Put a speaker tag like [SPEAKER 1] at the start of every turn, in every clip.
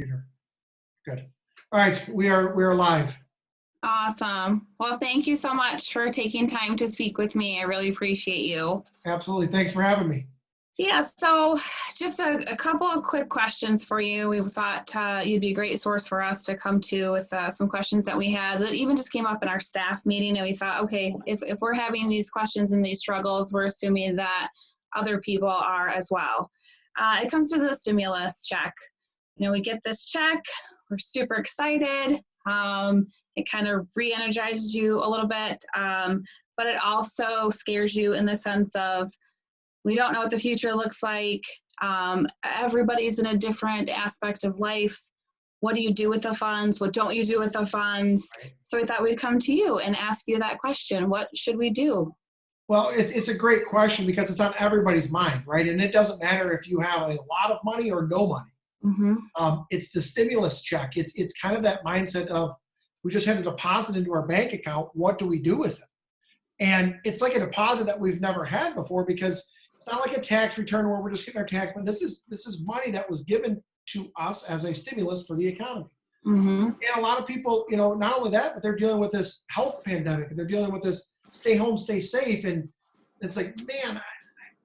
[SPEAKER 1] computer. Good. All right, we're live.
[SPEAKER 2] Awesome. Well, thank you so much for taking time to speak with me. I really appreciate you.
[SPEAKER 1] Absolutely. Thanks for having me.
[SPEAKER 2] Yeah, so just a couple of quick questions for you. We thought you'd be a great source for us to come to with some questions that we had that even just came up in our staff meeting. And we thought, okay, if we're having these questions and these struggles, we're assuming that other people are as well. It comes to the stimulus check. You know, we get this check, we're super excited. It kind of re-energizes you a little bit, but it also scares you in the sense of, we don't know what the future looks like. Everybody's in a different aspect of life. What do you do with the funds? What don't you do with the funds? So we thought we'd come to you and ask you that question. What should we do?
[SPEAKER 1] Well, it's a great question because it's on everybody's mind, right? And it doesn't matter if you have a lot of money or no money.
[SPEAKER 2] Mm-hmm.
[SPEAKER 1] It's the stimulus check. It's kind of that mindset of, we just had a deposit into our bank account. What do we do with it? And it's like a deposit that we've never had before, because it's not like a tax return where we're just getting our tax money. This is money that was given to us as a stimulus for the economy.
[SPEAKER 2] Mm-hmm.
[SPEAKER 1] And a lot of people, you know, not only that, but they're dealing with this health pandemic, and they're dealing with this stay home, stay safe. And it's like, man,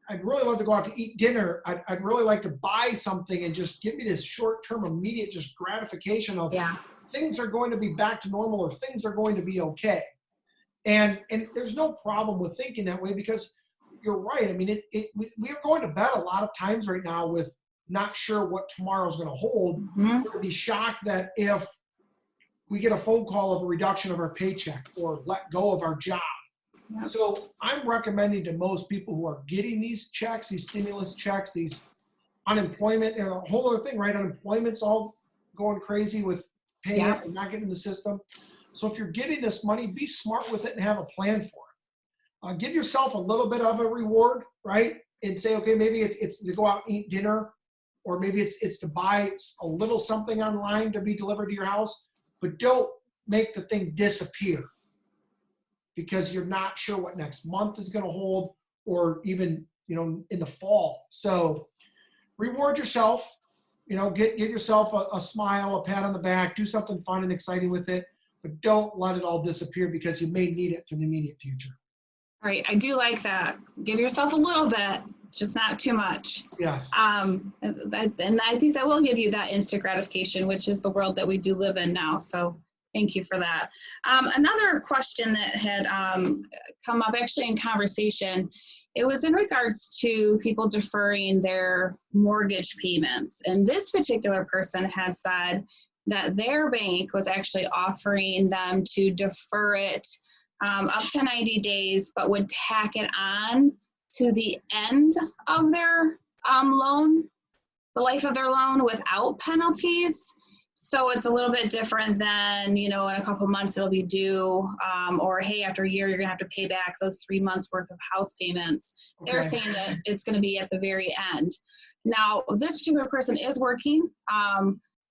[SPEAKER 1] I'd really love to go out to eat dinner. I'd really like to buy something and just give me this short-term, immediate just gratification of things are going to be back to normal, or things are going to be okay. And there's no problem with thinking that way, because you're right. I mean, we are going to bed a lot of times right now with not sure what tomorrow's going to hold.
[SPEAKER 2] Mm-hmm.
[SPEAKER 1] We're going to be shocked that if we get a phone call of a reduction of our paycheck or let go of our job.
[SPEAKER 2] Yep.
[SPEAKER 1] So I'm recommending to most people who are getting these checks, these stimulus checks, these unemployment, and a whole other thing, right? Unemployment's all going crazy with paying it and not getting the system. So if you're getting this money, be smart with it and have a plan for it. Give yourself a little bit of a reward, right? And say, okay, maybe it's to go out and eat dinner, or maybe it's to buy a little something online to be delivered to your house, but don't make the thing disappear, because you're not sure what next month is going to hold, or even, you know, in the fall. So reward yourself, you know, get yourself a smile, a pat on the back, do something fun and exciting with it, but don't let it all disappear, because you may need it for the immediate future.
[SPEAKER 2] All right, I do like that. Give yourself a little bit, just not too much.
[SPEAKER 1] Yes.
[SPEAKER 2] And I think that will give you that instant gratification, which is the world that we do live in now. So thank you for that. Another question that had come up actually in conversation, it was in regards to people deferring their mortgage payments. And this particular person had said that their bank was actually offering them to defer it up to 90 days, but would tack it on to the end of their loan, the life of their loan, without penalties. So it's a little bit different than, you know, in a couple months it'll be due, or hey, after a year you're gonna have to pay back those 3 months worth of house payments. Okay. They're saying that it's gonna be at the very end. Now, this particular person is working.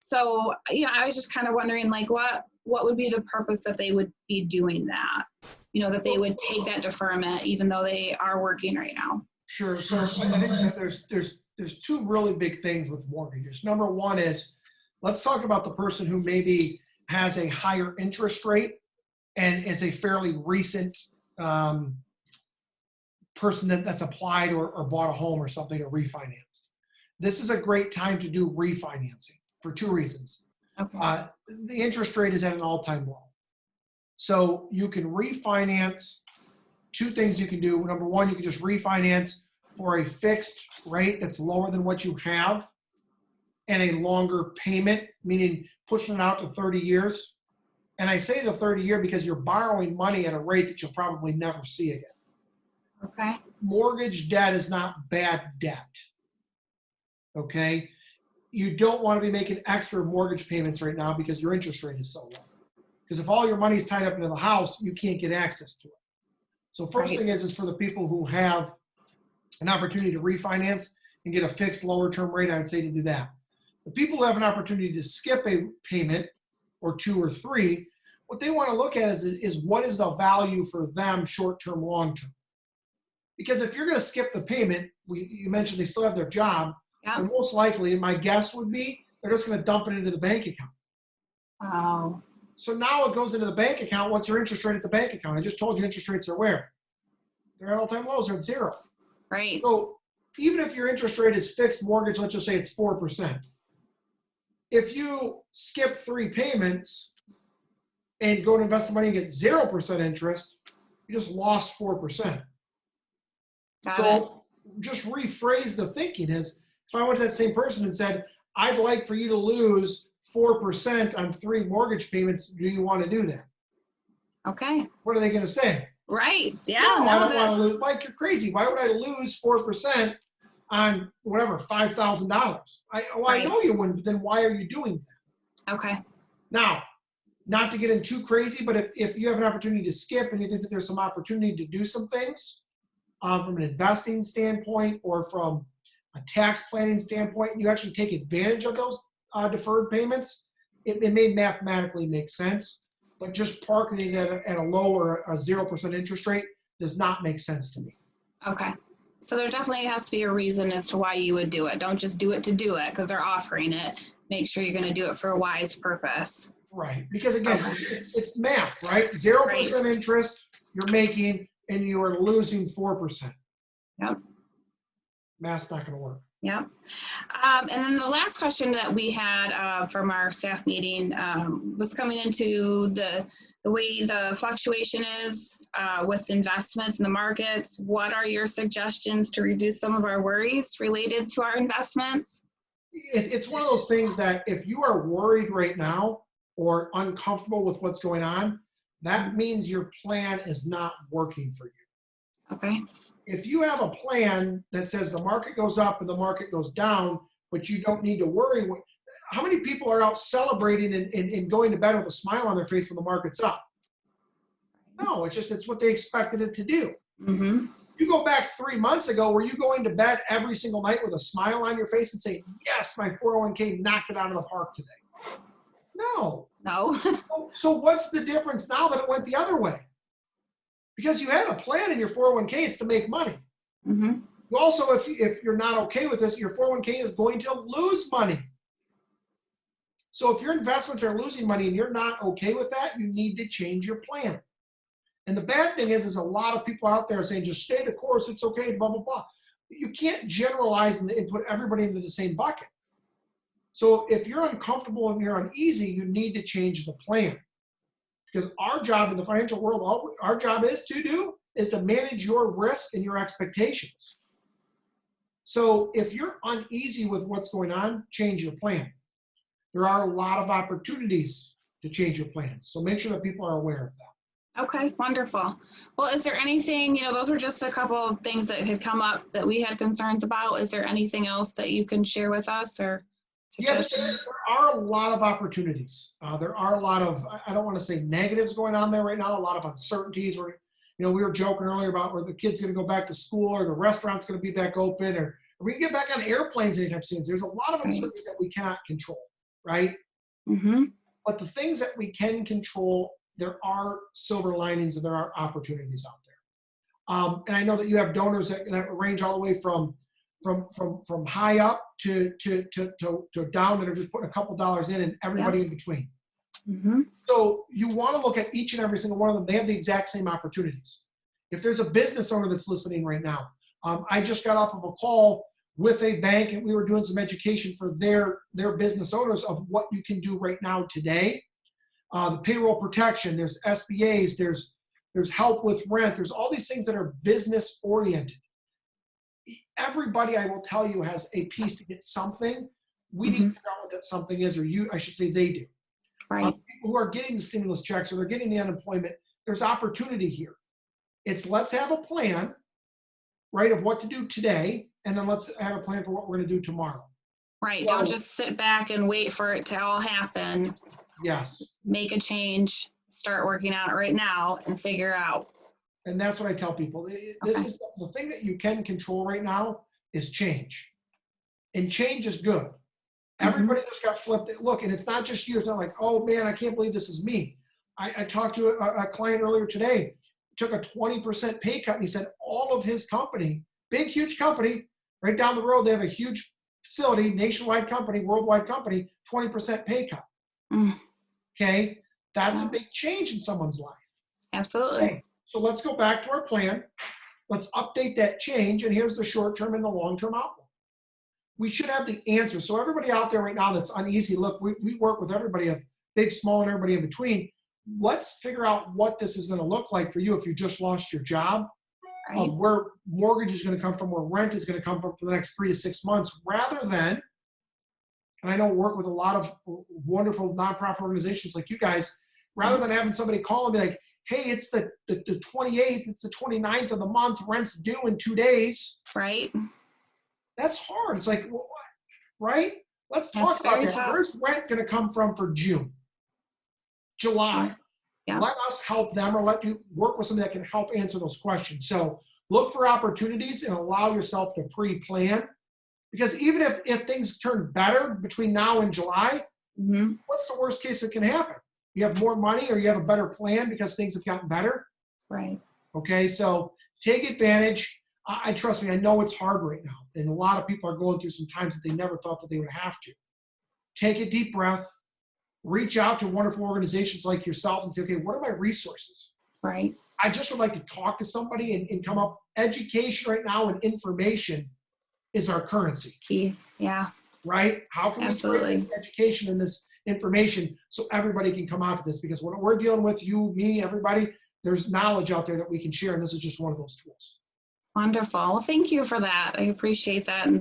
[SPEAKER 2] So, you know, I was just kind of wondering, like, what would be the purpose that they would be doing that? You know, that they would take that deferment even though they are working right now.
[SPEAKER 1] Sure. So I think that there's two really big things with mortgages. Number one is, let's talk about the person who maybe has a higher interest rate and is a fairly recent person that's applied or bought a home or something to refinance. This is a great time to do refinancing for two reasons.
[SPEAKER 2] Okay.
[SPEAKER 1] The interest rate is at an all-time low. So you can refinance. Two things you can do. Number one, you can just refinance for a fixed rate that's lower than what you have, and a longer payment, meaning pushing it out to 30 years. And I say the 30-year because you're borrowing money at a rate that you'll probably never see again.
[SPEAKER 2] Okay.
[SPEAKER 1] Mortgage debt is not bad debt. Okay? You don't want to be making extra mortgage payments right now because your interest rate is so low. Because if all your money is tied up into the house, you can't get access to it. So first thing is for the people who have an opportunity to refinance and get a fixed lower term rate, I would say to do that. The people who have an opportunity to skip a payment or two or three, what they want to look at is what is the value for them short-term, long-term. Because if you're going to skip the payment, you mentioned they still have their job, and most likely, my guess would be they're just going to dump it into the bank account.
[SPEAKER 2] Oh,
[SPEAKER 1] So now it goes into the bank account. What's your interest rate at the bank account? I just told you interest rates are where? They're at all-time lows. They're at 0.
[SPEAKER 2] right.
[SPEAKER 1] So even if your interest rate is fixed mortgage, let's just say it's 4%. If you skip 3 payments and go to invest the money and get 0% interest, you just lost 4%.
[SPEAKER 2] Got it.
[SPEAKER 1] So just rephrase the thinking is, if I went to that same person and said, I'd like for you to lose 4% on 3 mortgage payments, do you want to do that?
[SPEAKER 2] Okay.
[SPEAKER 1] What are they going to say?
[SPEAKER 2] Right. Yeah.
[SPEAKER 1] No, I
[SPEAKER 2] No,
[SPEAKER 1] don't want to lose. Mike, you're crazy. Why would I lose 4% on whatever, $5,000? I
[SPEAKER 2] Right.
[SPEAKER 1] know you wouldn't, but then why are you doing that?
[SPEAKER 2] okay.
[SPEAKER 1] Now, not to get in too crazy, but if you have an opportunity to skip and you think that there's some opportunity to do some things from an investing standpoint or from a tax planning standpoint, and you actually take advantage of those deferred payments, it may mathematically make sense. But just parking it at a low or a 0% interest rate does not make sense to me.
[SPEAKER 2] Okay. So there definitely has to be a reason as to why you would do it. Don't just do it to do it because they're offering it. Make sure you're going to do it for a wise purpose.
[SPEAKER 1] Right. Because again,
[SPEAKER 2] Okay.
[SPEAKER 1] it's math, right? 0%
[SPEAKER 2] Right.
[SPEAKER 1] interest you're making and you are losing 4%.
[SPEAKER 2] Yep.
[SPEAKER 1] Math's not going to work.
[SPEAKER 2] Yep. And then the last question that we had from our staff meeting was coming into the way the fluctuation is with investments in the markets. What are your suggestions to reduce some of our worries related to our investments?
[SPEAKER 1] It's one of those things that if you are worried right now or uncomfortable with what's going on, that means your plan is not working for you.
[SPEAKER 2] Okay.
[SPEAKER 1] If you have a plan that says the market goes up and the market goes down, but you don't need to worry, how many people are out celebrating and going to bed with a smile on their face when the market's up? No, it's what they expected it to do.
[SPEAKER 2] Mm-hmm.
[SPEAKER 1] You go back 3 months ago, were you going to bed every single night with a smile on your face and say, yes, my 401k knocked it out of the park today? No.
[SPEAKER 2] No.
[SPEAKER 1] So what's the difference now that it went the other way? Because you had a plan in your 401k, it's to make money.
[SPEAKER 2] Mm-hmm.
[SPEAKER 1] You also, if you're not okay with this, your 401k is going to lose money. So if your investments are losing money and you're not okay with that, you need to change your plan. And the bad thing is a lot of people out there saying, just stay the course, it's okay, blah, blah, blah. You can't generalize and put everybody into the same bucket. So if you're uncomfortable and you're uneasy, you need to change the plan. Because our job in the financial world, all our job is to manage your risk and your expectations. So if you're uneasy with what's going on, change your plan. There are a lot of opportunities to change your plans. So make sure that people are aware of that.
[SPEAKER 2] Okay, wonderful. Well, is there anything, those were just a couple of things that had come up that we had concerns about. Is there anything else that you can share with us or suggestions?
[SPEAKER 1] There are a lot of opportunities. There are a lot of, I don't want to say negatives going on there right now, a lot of uncertainties where, we were joking earlier about where the kid's going to go back to school or the restaurant's going to be back open or we can get back on airplanes anytime soon. There's a lot of uncertainties that we cannot control, right?
[SPEAKER 2] Mm-hmm.
[SPEAKER 1] But the things that we can control, there are silver linings and there are opportunities out there. And I know that you have donors that range all the way from high up to down that are just putting a couple dollars in and everybody in between.
[SPEAKER 2] Mm-hmm.
[SPEAKER 1] So you want to look at each and every single one of them. They have the exact same opportunities. If there's a business owner that's listening right now, I just got off of a call with a bank and we were doing some education for their business owners of what you can do right now today. The payroll protection, there's SBAs, there's help with rent, there's all these things that are business oriented. Everybody, I will tell you, has a piece to get something. We need to figure out what that something is, or I should say they do.
[SPEAKER 2] Right.
[SPEAKER 1] People who are getting the stimulus checks or they're getting the unemployment, there's opportunity here. It's let's have a plan, right, of what to do today, and then let's have a plan for what we're going to do tomorrow.
[SPEAKER 2] Right.
[SPEAKER 1] So,
[SPEAKER 2] don't just sit back and wait for it to all happen.
[SPEAKER 1] Yes.
[SPEAKER 2] Make a change, start working on it right now and figure out.
[SPEAKER 1] And that's what I tell people. This is the thing that you can control right now is change. And change is good. Everybody just got flipped. Look, and it's not just you. It's not like, oh man, I can't believe this is me. I talked to a client earlier today, took a 20% pay cut, and he said all of his company, big, huge company, right down the road, they have a huge facility, nationwide company, worldwide company, 20% pay cut.
[SPEAKER 2] Mm.
[SPEAKER 1] Okay, that's a
[SPEAKER 2] Yeah.
[SPEAKER 1] big change in someone's life.
[SPEAKER 2] Absolutely.
[SPEAKER 1] Okay, so let's go back to our plan. Let's update that change, and here's the short-term and the long-term outlook. We should have the answer. So everybody out there right now that's uneasy, look, we work with everybody of big, small, and everybody in between. Let's figure out what this is going to look like for you if you just lost your job,
[SPEAKER 2] Right.
[SPEAKER 1] of where mortgage is going to come from, where rent is going to come from for the next 3 to 6 months, rather than, and I know work with a lot of wonderful nonprofit organizations like you guys, rather than having somebody call and be like, hey, it's the 28th, it's the 29th of the month, rent's due in 2 days.
[SPEAKER 2] Right.
[SPEAKER 1] That's hard. It's like, well, right? Let's talk
[SPEAKER 2] That's
[SPEAKER 1] about
[SPEAKER 2] very
[SPEAKER 1] that.
[SPEAKER 2] tough.
[SPEAKER 1] Where's rent going to come from for June, July?
[SPEAKER 2] Yeah.
[SPEAKER 1] Let us help them, or let you work with somebody that can help answer those questions. So look for opportunities and allow yourself to pre-plan, because even if things turn better between now and July,
[SPEAKER 2] Mm-hmm.
[SPEAKER 1] what's the worst case that can happen? You have more money, or you have a better plan because things have gotten better.
[SPEAKER 2] Right.
[SPEAKER 1] Okay, so take advantage. I trust me, I know it's hard right now, and a lot of people are going through some times that they never thought that they would have to. Take a deep breath, reach out to wonderful organizations like yourself and say, okay, what are my resources?
[SPEAKER 2] Right.
[SPEAKER 1] I just would like to talk to somebody and come up. Education right now and information is our currency,
[SPEAKER 2] Key. Yeah.
[SPEAKER 1] right? How can we
[SPEAKER 2] Absolutely.
[SPEAKER 1] create this education and this information so everybody can come out to this? Because when we're dealing with you, me, everybody, there's knowledge out there that we can share, and this is just one of those tools.
[SPEAKER 2] Wonderful. Well, thank you for that. I appreciate that. And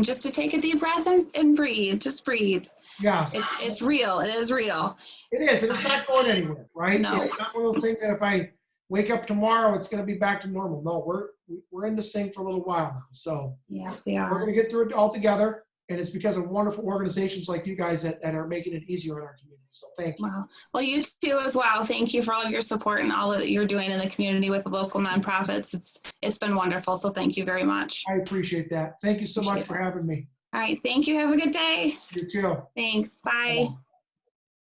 [SPEAKER 2] just to take a deep breath and breathe. Just breathe.
[SPEAKER 1] Yes.
[SPEAKER 2] It's real. It is real.
[SPEAKER 1] It is, and it's not going anywhere, right?
[SPEAKER 2] No.
[SPEAKER 1] It's not one of those things that if I wake up tomorrow, it's going to be back to normal. No, we're in this thing for a little while now. So
[SPEAKER 2] Yes, we
[SPEAKER 1] we're going
[SPEAKER 2] are.
[SPEAKER 1] to get through it all together, and it's because of wonderful organizations like you guys that are making it easier in our community. So thank you.
[SPEAKER 2] Wow. Well, you too as well. Thank you for all of your support and all that you're doing in the community with the local nonprofits. It's been wonderful. So thank you very much.
[SPEAKER 1] I appreciate that. Thank you so much
[SPEAKER 2] Appreciate
[SPEAKER 1] for
[SPEAKER 2] that.
[SPEAKER 1] having me.
[SPEAKER 2] All right. Thank you. Have a good day.
[SPEAKER 1] You too.
[SPEAKER 2] Thanks. Bye.
[SPEAKER 1] Bye.